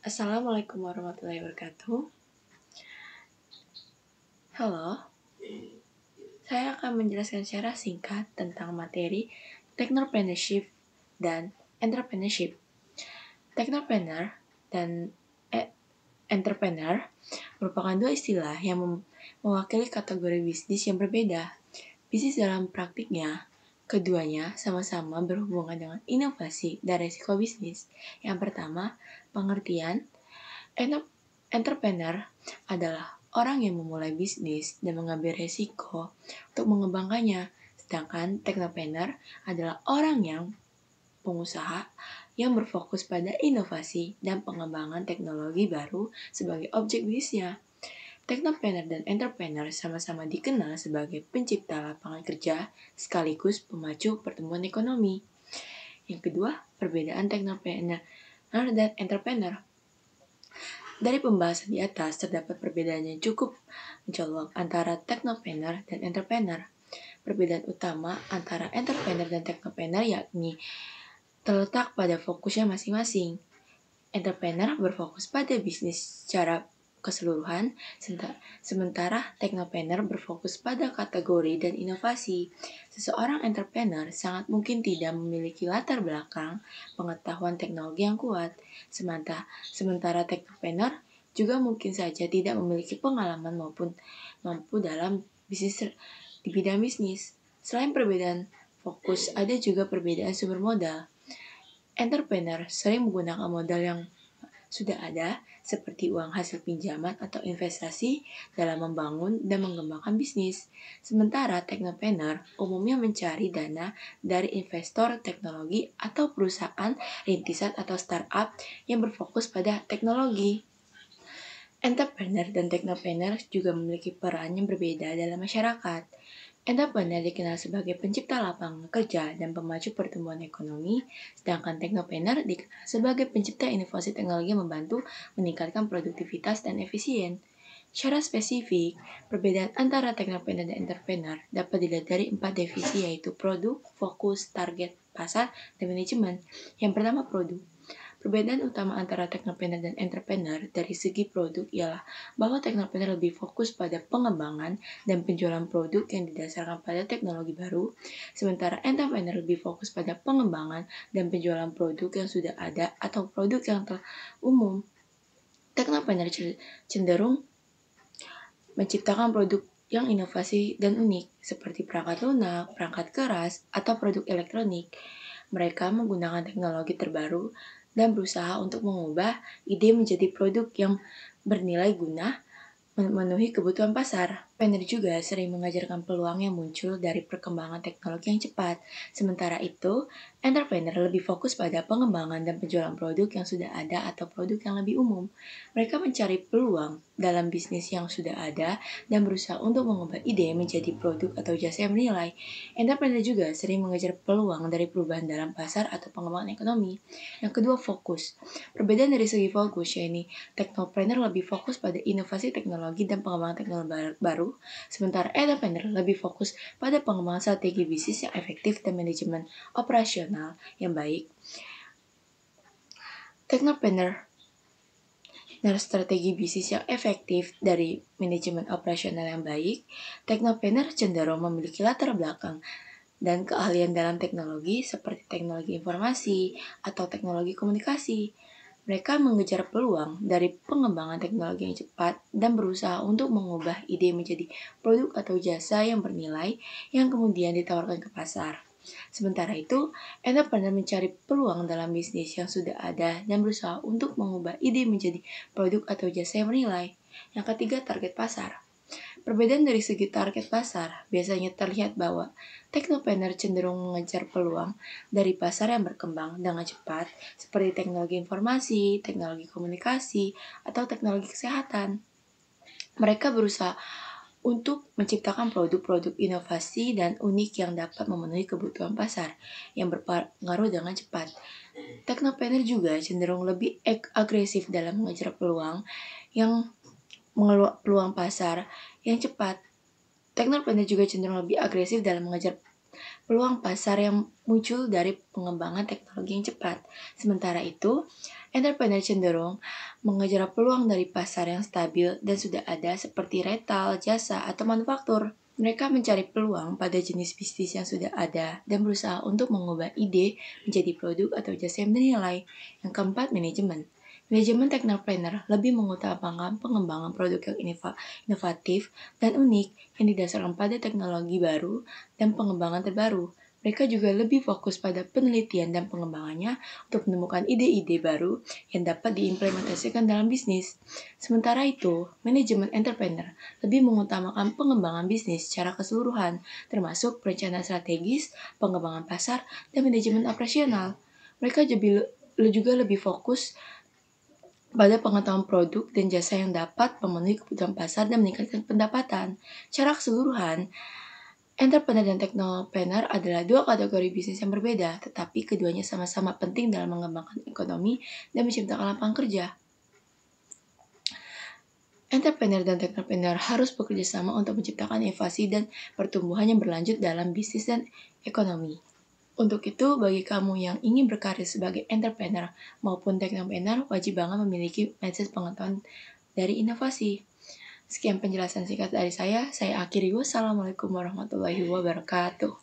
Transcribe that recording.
Assalamualaikum warahmatullahi wabarakatuh. Halo, saya akan menjelaskan secara singkat tentang materi Technopreneurship dan Entrepreneurship. Technopreneur dan entrepreneur merupakan dua istilah yang mewakili kategori bisnis yang berbeda. Bisnis dalam praktiknya, keduanya sama-sama berhubungan dengan inovasi dan risiko bisnis. Yang pertama, pengertian entrepreneur adalah orang yang memulai bisnis dan mengambil risiko untuk mengembangkannya. Sedangkan technopreneur adalah orang yang pengusaha yang berfokus pada inovasi dan pengembangan teknologi baru sebagai objek bisnisnya. Technopreneur dan entrepreneur sama-sama dikenal sebagai pencipta lapangan kerja sekaligus pemacu pertumbuhan ekonomi. Yang kedua, perbedaan technopreneur dan entrepreneur. Dari pembahasan di atas, terdapat perbedaan yang cukup mencolok antara technopreneur dan entrepreneur. Perbedaan utama antara entrepreneur dan technopreneur yakni terletak pada fokusnya masing-masing. Entrepreneur berfokus pada bisnis secara keseluruhan, sementara technopreneur berfokus pada kategori dan inovasi. Seseorang entrepreneur sangat mungkin tidak memiliki latar belakang pengetahuan teknologi yang kuat, sementara technopreneur juga mungkin saja tidak memiliki pengalaman maupun mampu dalam bisnis di bidang bisnis. Selain perbedaan fokus, ada juga perbedaan sumber modal. Entrepreneur sering menggunakan modal yang sudah ada, seperti uang hasil pinjaman atau investasi dalam membangun dan mengembangkan bisnis. Sementara technopreneur umumnya mencari dana dari investor teknologi atau perusahaan rintisan atau startup yang berfokus pada teknologi. Entrepreneur dan technopreneur juga memiliki peran yang berbeda dalam masyarakat. Entrepreneur dikenal sebagai pencipta lapangan kerja dan pemacu pertumbuhan ekonomi, sedangkan technopreneur dikenal sebagai pencipta inovasi teknologi yang membantu meningkatkan produktivitas dan efisien. Secara spesifik, perbedaan antara technopreneur dan entrepreneur dapat dilihat dari 4 divisi, yaitu produk, fokus, target, pasar, dan manajemen. Yang pertama, produk. Perbedaan utama antara technopreneur dan entrepreneur dari segi produk ialah bahwa technopreneur lebih fokus pada pengembangan dan penjualan produk yang didasarkan pada teknologi baru, sementara entrepreneur lebih fokus pada pengembangan dan penjualan produk yang sudah ada atau produk yang telah umum. Technopreneur cenderung menciptakan produk yang inovasi dan unik, seperti perangkat lunak, perangkat keras, atau produk elektronik. Mereka menggunakan teknologi terbaru dan berusaha untuk mengubah ide menjadi produk yang bernilai guna, memenuhi kebutuhan pasar. Entrepreneur juga sering mengajarkan peluang yang muncul dari perkembangan teknologi yang cepat. Sementara itu, entrepreneur lebih fokus pada pengembangan dan penjualan produk yang sudah ada atau produk yang lebih umum. Mereka mencari peluang dalam bisnis yang sudah ada dan berusaha untuk mengubah ide menjadi produk atau jasa yang bernilai. Entrepreneur juga sering mengejar peluang dari perubahan dalam pasar atau pengembangan ekonomi. Yang kedua, fokus. Perbedaan dari segi fokus, yaitu technopreneur lebih fokus pada inovasi teknologi dan pengembangan teknologi baru, sementara entrepreneur lebih fokus pada pengembangan strategi bisnis yang efektif dan manajemen operasional yang baik. Technopreneur strategi bisnis yang efektif dari manajemen operasional yang baik. Technopreneur cenderung memiliki latar belakang dan keahlian dalam teknologi seperti teknologi informasi atau teknologi komunikasi. Mereka mengejar peluang dari pengembangan teknologi yang cepat dan berusaha untuk mengubah ide menjadi produk atau jasa yang bernilai yang kemudian ditawarkan ke pasar. Sementara itu, entrepreneur mencari peluang dalam bisnis yang sudah ada dan berusaha untuk mengubah ide menjadi produk atau jasa yang bernilai. Yang ketiga, target pasar. Perbedaan dari segi target pasar, biasanya terlihat bahwa technopreneur cenderung mengejar peluang dari pasar yang berkembang dengan cepat, seperti teknologi informasi, teknologi komunikasi, atau teknologi kesehatan. Mereka berusaha untuk menciptakan produk-produk inovasi dan unik yang dapat memenuhi kebutuhan pasar yang berpengaruh dengan cepat. Technopreneur juga cenderung lebih agresif dalam mengejar peluang pasar yang cepat. Technopreneur juga cenderung lebih agresif dalam mengejar peluang pasar yang muncul dari pengembangan teknologi yang cepat. Sementara itu, entrepreneur cenderung mengejar peluang dari pasar yang stabil dan sudah ada seperti retail, jasa, atau manufaktur. Mereka mencari peluang pada jenis bisnis yang sudah ada dan berusaha untuk mengubah ide menjadi produk atau jasa yang bernilai. Yang keempat, manajemen. Manajemen teknopreneur lebih mengutamakan pengembangan produk yang inovatif dan unik yang didasarkan pada teknologi baru dan pengembangan terbaru. Mereka juga lebih fokus pada penelitian dan pengembangannya untuk menemukan ide-ide baru yang dapat diimplementasikan dalam bisnis. Sementara itu, manajemen entrepreneur lebih mengutamakan pengembangan bisnis secara keseluruhan, termasuk perencanaan strategis, pengembangan pasar, dan manajemen operasional. Mereka juga lebih fokus pada pengetahuan produk dan jasa yang dapat memenuhi kebutuhan pasar dan meningkatkan pendapatan. Secara keseluruhan, entrepreneur dan teknopreneur adalah dua kategori bisnis yang berbeda, tetapi keduanya sama-sama penting dalam mengembangkan ekonomi dan menciptakan lapangan kerja. Entrepreneur dan teknopreneur harus bekerja sama untuk menciptakan inovasi dan pertumbuhan yang berlanjut dalam bisnis dan ekonomi. Untuk itu, bagi kamu yang ingin berkarir sebagai entrepreneur maupun teknopreneur, wajib banget memiliki mindset pengetahuan dari inovasi. Sekian penjelasan singkat dari saya akhiri. Wassalamualaikum warahmatullahi wabarakatuh.